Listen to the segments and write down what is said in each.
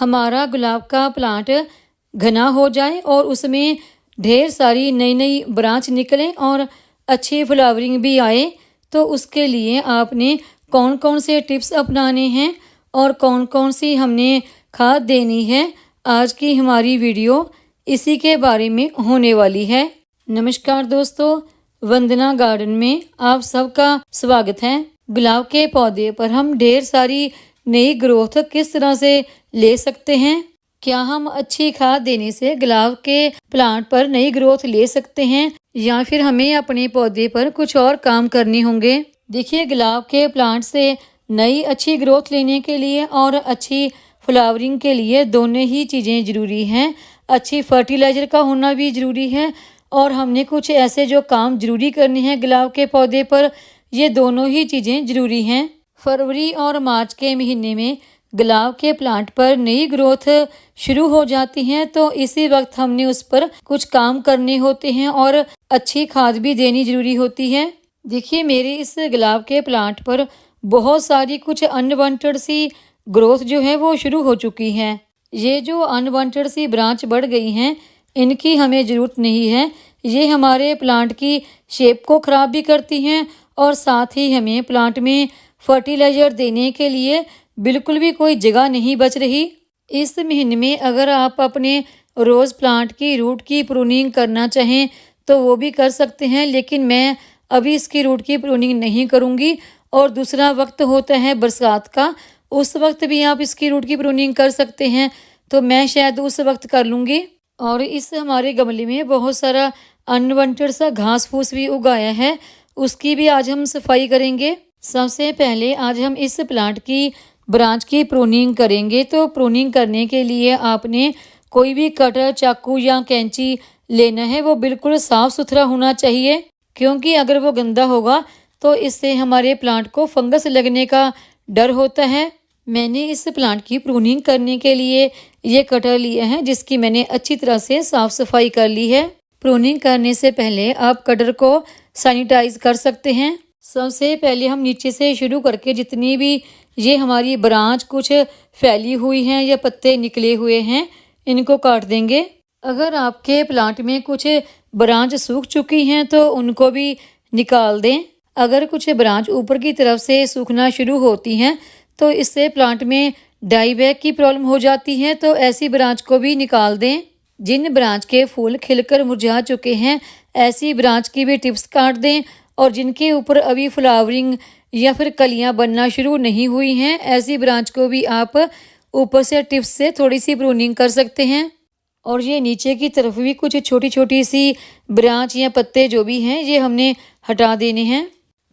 हमारा गुलाब का प्लांट घना हो जाए और उसमें ढेर सारी नई नई ब्रांच निकलें और अच्छी फ्लावरिंग भी आए, तो उसके लिए आपने कौन कौन से टिप्स अपनाने हैं और कौन कौन सी हमने खाद देनी है, आज की हमारी वीडियो इसी के बारे में होने वाली है। नमस्कार दोस्तों, वंदना गार्डन में आप सबका स्वागत है। गुलाब के पौधे पर हम ढेर सारी नई ग्रोथ किस तरह से ले सकते हैं? क्या हम अच्छी खाद देने से गुलाब के प्लांट पर नई ग्रोथ ले सकते हैं या फिर हमें अपने पौधे पर कुछ और काम करने होंगे? देखिए, गुलाब के प्लांट से नई अच्छी ग्रोथ लेने के लिए और अच्छी फ्लावरिंग के लिए दोनों ही चीज़ें ज़रूरी हैं। अच्छी फर्टिलाइज़र का होना भी ज़रूरी है और हमने कुछ ऐसे जो काम ज़रूरी करने हैं गुलाब के पौधे पर, ये दोनों ही चीज़ें ज़रूरी हैं। फरवरी और मार्च के महीने में गुलाब के प्लांट पर नई ग्रोथ शुरू हो जाती है, तो इसी वक्त हमने उस पर कुछ काम करने होते हैं और अच्छी खाद भी देनी ज़रूरी होती है। देखिए, मेरे इस गुलाब के प्लांट पर बहुत सारी कुछ अनवांटेड सी ग्रोथ जो है वो शुरू हो चुकी है। ये जो अनवांटेड सी ब्रांच बढ़ गई हैं, इनकी हमें ज़रूरत नहीं है। ये हमारे प्लांट की शेप को ख़राब भी करती हैं और साथ ही हमें प्लांट में फर्टिलाइज़र देने के लिए बिल्कुल भी कोई जगह नहीं बच रही। इस महीने में अगर आप अपने रोज़ प्लांट की रूट की प्रूनिंग करना चाहें तो वो भी कर सकते हैं, लेकिन मैं अभी इसकी रूट की प्रूनिंग नहीं करूँगी। और दूसरा वक्त होता है बरसात का, उस वक्त भी आप इसकी रूट की प्रूनिंग कर सकते हैं, तो मैं शायद उस वक्त कर लूँगी। और इस हमारे गमले में बहुत सारा अनवांटेड सा घास फूस भी उगाया है, उसकी भी आज हम सफाई करेंगे। सबसे पहले आज हम इस प्लांट की ब्रांच की प्रूनिंग करेंगे। तो प्रूनिंग करने के लिए आपने कोई भी कटर, चाकू या कैंची लेना है, वो बिल्कुल साफ़ सुथरा होना चाहिए, क्योंकि अगर वो गंदा होगा तो इससे हमारे प्लांट को फंगस लगने का डर होता है। मैंने इस प्लांट की प्रूनिंग करने के लिए ये कटर लिया है, जिसकी मैंने अच्छी तरह से साफ़ सफाई कर ली है। प्रूनिंग करने से पहले आप कटर को सैनिटाइज कर सकते हैं। सबसे पहले हम नीचे से शुरू करके जितनी भी ये हमारी ब्रांच कुछ फैली हुई हैं या पत्ते निकले हुए हैं, इनको काट देंगे। अगर आपके प्लांट में कुछ ब्रांच सूख चुकी हैं तो उनको भी निकाल दें। अगर कुछ ब्रांच ऊपर की तरफ से सूखना शुरू होती हैं तो इससे प्लांट में डाई बैक की प्रॉब्लम हो जाती है, तो ऐसी ब्रांच को भी निकाल दें। जिन ब्रांच के फूल खिलकर मुरझा चुके हैं, ऐसी ब्रांच की भी टिप्स काट दें। और जिनके ऊपर अभी फ्लावरिंग या फिर कलियां बनना शुरू नहीं हुई हैं, ऐसी ब्रांच को भी आप ऊपर से टिप्स से थोड़ी सी प्रूनिंग कर सकते हैं। और ये नीचे की तरफ भी कुछ छोटी छोटी सी ब्रांच या पत्ते जो भी हैं, ये हमने हटा देने हैं,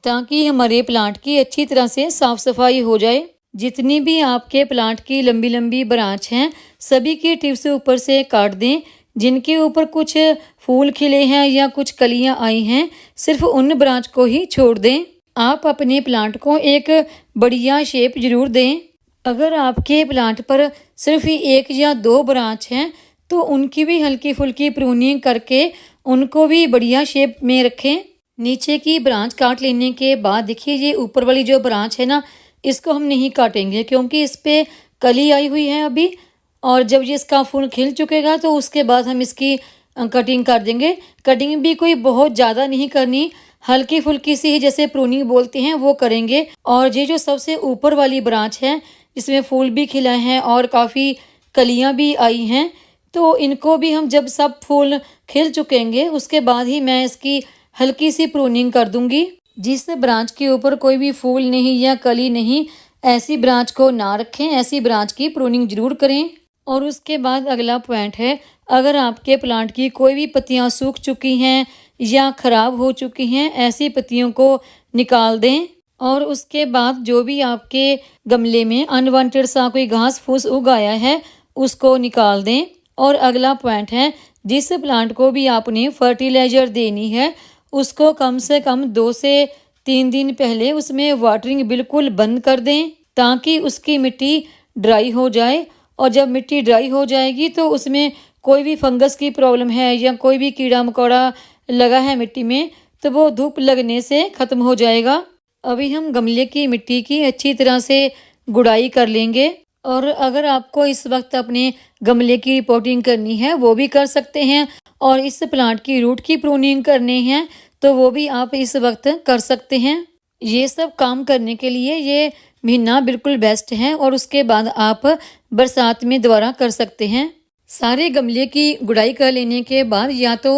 ताकि हमारे प्लांट की अच्छी तरह से साफ़ सफाई हो जाए। जितनी भी आपके प्लांट की लंबी लंबी ब्रांच हैं, सभी की टिप्स ऊपर से काट दें। जिनके ऊपर कुछ फूल खिले हैं या कुछ कलियां आई हैं, सिर्फ उन ब्रांच को ही छोड़ दें। आप अपने प्लांट को एक बढ़िया शेप जरूर दें। अगर आपके प्लांट पर सिर्फ ही एक या दो ब्रांच हैं, तो उनकी भी हल्की फुल्की प्रूनिंग करके उनको भी बढ़िया शेप में रखें। नीचे की ब्रांच काट लेने के बाद देखिए, ये ऊपर वाली जो ब्रांच है ना, इसको हम नहीं काटेंगे, क्योंकि इस पर कली आई हुई है अभी। और जब ये इसका फूल खिल चुकेगा तो उसके बाद हम इसकी कटिंग कर देंगे। कटिंग भी कोई बहुत ज़्यादा नहीं करनी, हल्की फुल्की सी ही, जैसे प्रूनिंग बोलते हैं, वो करेंगे। और ये जो सबसे ऊपर वाली ब्रांच है, इसमें फूल भी खिला है और काफ़ी कलियां भी आई हैं, तो इनको भी हम जब सब फूल खिल चुकेंगे उसके बाद ही मैं इसकी हल्की सी प्रूनिंग कर दूंगी। जिस ब्रांच के ऊपर कोई भी फूल नहीं या कली नहीं, ऐसी ब्रांच को ना रखें, ऐसी ब्रांच की प्रूनिंग जरूर करें। और उसके बाद अगला पॉइंट है, अगर आपके प्लांट की कोई भी पत्तियां सूख चुकी हैं या ख़राब हो चुकी हैं, ऐसी पत्तियों को निकाल दें। और उसके बाद जो भी आपके गमले में अनवांटेड सा कोई घास फूस उगाया है, उसको निकाल दें। और अगला पॉइंट है, जिस प्लांट को भी आपने फर्टिलाइज़र देनी है, उसको कम से कम 2 से 3 दिन पहले उसमें वाटरिंग बिल्कुल बंद कर दें, ताकि उसकी मिट्टी ड्राई हो जाए। और जब मिट्टी ड्राई हो जाएगी तो उसमें कोई भी फंगस की प्रॉब्लम है या कोई भी कीड़ा मकोड़ा लगा है मिट्टी में, तो वो धूप लगने से ख़त्म हो जाएगा। अभी हम गमले की मिट्टी की अच्छी तरह से गुड़ाई कर लेंगे और अगर आपको इस वक्त अपने गमले की रिपोर्टिंग करनी है वो भी कर सकते हैं, और इस प्लांट की रूट की प्रूनिंग करनी है तो वो भी आप इस वक्त कर सकते हैं। ये सब काम करने के लिए ये महीना बिल्कुल बेस्ट है, और उसके बाद आप बरसात में दोबारा कर सकते हैं। सारे गमले की गुड़ाई कर लेने के बाद या तो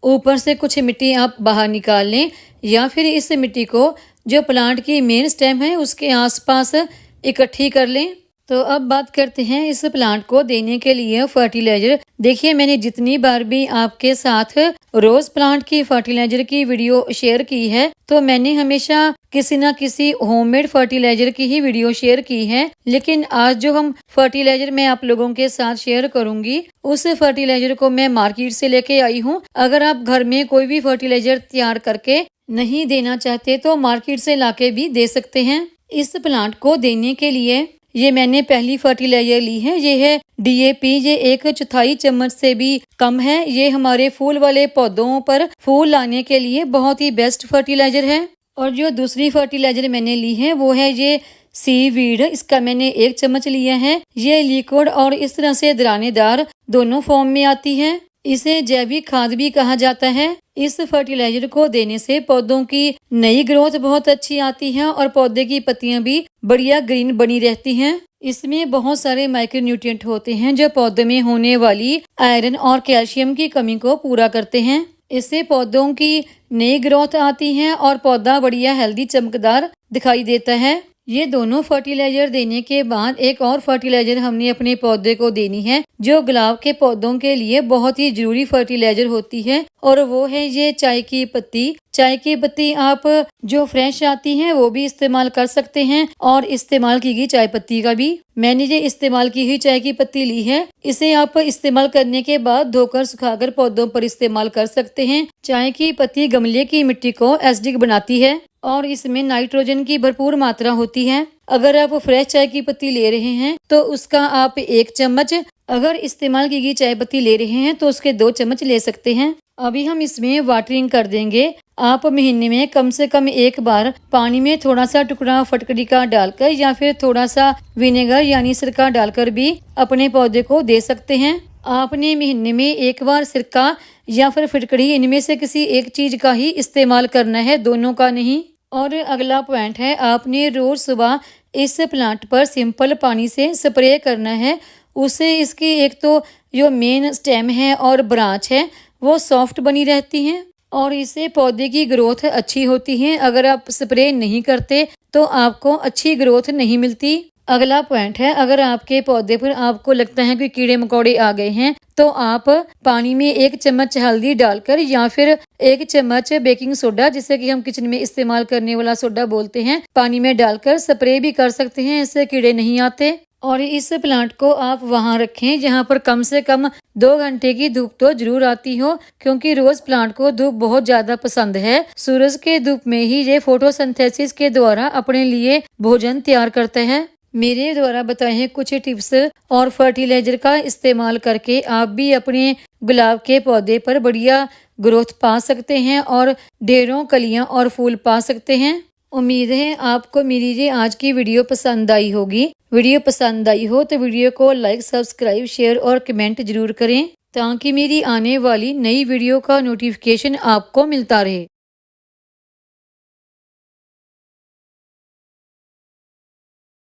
ऊपर से कुछ मिट्टी आप बाहर निकाल लें, या फिर इस मिट्टी को जो प्लांट की मेन स्टेम है उसके आसपास इकट्ठी कर लें। तो अब बात करते हैं इस प्लांट को देने के लिए फर्टिलाइजर। देखिए, मैंने जितनी बार भी आपके साथ रोज प्लांट की फर्टिलाइजर की वीडियो शेयर की है तो मैंने हमेशा किसी ना किसी होममेड फर्टिलाइजर की ही वीडियो शेयर की है, लेकिन आज जो हम फर्टिलाइजर मैं आप लोगों के साथ शेयर करूंगी उस फर्टिलाइजर को मैं मार्केट से लेके आई हूँ। अगर आप घर में कोई भी फर्टिलाइजर तैयार करके नहीं देना चाहते तो मार्केट से लाके भी दे सकते हैं। इस प्लांट को देने के लिए ये मैंने पहली फर्टिलाइजर ली है, ये है DAP। ये 1/4 चम्मच से भी कम है। ये हमारे फूल वाले पौधों पर फूल लाने के लिए बहुत ही बेस्ट फर्टिलाइजर है। और जो दूसरी फर्टिलाइजर मैंने ली है वो है ये सीवीड। इसका मैंने 1 चम्मच लिया है। ये लिक्विड और इस तरह से दानेदार दोनों फॉर्म में आती है। इसे जैविक खाद भी कहा जाता है। इस फर्टिलाइजर को देने से पौधों की नई ग्रोथ बहुत अच्छी आती है और पौधे की पत्तियां भी बढ़िया ग्रीन बनी रहती हैं। इसमें बहुत सारे माइक्रोन्यूट्रिएंट होते हैं जो पौधे में होने वाली आयरन और कैल्शियम की कमी को पूरा करते हैं। इससे पौधों की नई ग्रोथ आती है और पौधा बढ़िया हेल्दी चमकदार दिखाई देता है। ये दोनों फर्टिलाइजर देने के बाद एक और फर्टिलाइजर हमने अपने पौधे को देनी है जो गुलाब के पौधों के लिए बहुत ही जरूरी फर्टिलाइजर होती है, और वो है ये चाय की पत्ती। चाय की पत्ती आप जो फ्रेश आती है वो भी इस्तेमाल कर सकते हैं, और इस्तेमाल की गई चाय पत्ती का भी। मैंने ये इस्तेमाल की हुई चाय की पत्ती ली है। इसे आप इस्तेमाल करने के बाद धोकर सुखाकर पौधों पर इस्तेमाल कर सकते हैं। चाय की पत्ती गमले की मिट्टी को एसिडिक बनाती है और इसमें नाइट्रोजन की भरपूर मात्रा होती है। अगर आप फ्रेश चाय की पत्ती ले रहे हैं तो उसका आप 1 चम्मच, अगर इस्तेमाल की गई चाय पत्ती ले रहे हैं तो उसके 2 चम्मच ले सकते हैं। अभी हम इसमें वाटरिंग कर देंगे। आप महीने में कम से कम एक बार पानी में थोड़ा सा टुकड़ा फटकड़ी का डालकर या फिर थोड़ा सा विनेगर यानी सिरका डालकर भी अपने पौधे को दे सकते हैं। आपने महीने में एक बार सिरका या फिर फिटकड़ी इनमें से किसी एक चीज का ही इस्तेमाल करना है, दोनों का नहीं। और अगला पॉइंट है, आपने रोज सुबह इस प्लांट पर सिंपल पानी से स्प्रे करना है। उससे इसकी एक तो जो मेन स्टेम है और ब्रांच है वो सॉफ्ट बनी रहती हैं और इससे पौधे की ग्रोथ अच्छी होती है। अगर आप स्प्रे नहीं करते तो आपको अच्छी ग्रोथ नहीं मिलती। अगला पॉइंट है, अगर आपके पौधे पर आपको लगता है कि कीड़े मकोड़े आ गए हैं तो आप पानी में 1 चम्मच हल्दी डालकर या फिर 1 चम्मच बेकिंग सोडा, जिसे कि हम किचन में इस्तेमाल करने वाला सोडा बोलते हैं, पानी में डालकर स्प्रे भी कर सकते हैं। इससे कीड़े नहीं आते। और इस प्लांट को आप वहां रखें जहां पर कम से कम 2 घंटे की धूप तो जरूर आती हो, क्योंकि रोज प्लांट को धूप बहुत ज्यादा पसंद है। सूरज के धूप में ही ये फोटोसिंथेसिस के द्वारा अपने लिए भोजन तैयार करते हैं। मेरे द्वारा बताए कुछ टिप्स और फर्टिलाइजर का इस्तेमाल करके आप भी अपने गुलाब के पौधे पर बढ़िया ग्रोथ पा सकते हैं और ढेरों कलियां और फूल पा सकते हैं। उम्मीद है आपको मेरी ये आज की वीडियो पसंद आई होगी। वीडियो पसंद आई हो तो वीडियो को लाइक, सब्सक्राइब, शेयर और कमेंट जरूर करें ताकि मेरी आने वाली नई वीडियो का नोटिफिकेशन आपको मिलता रहे।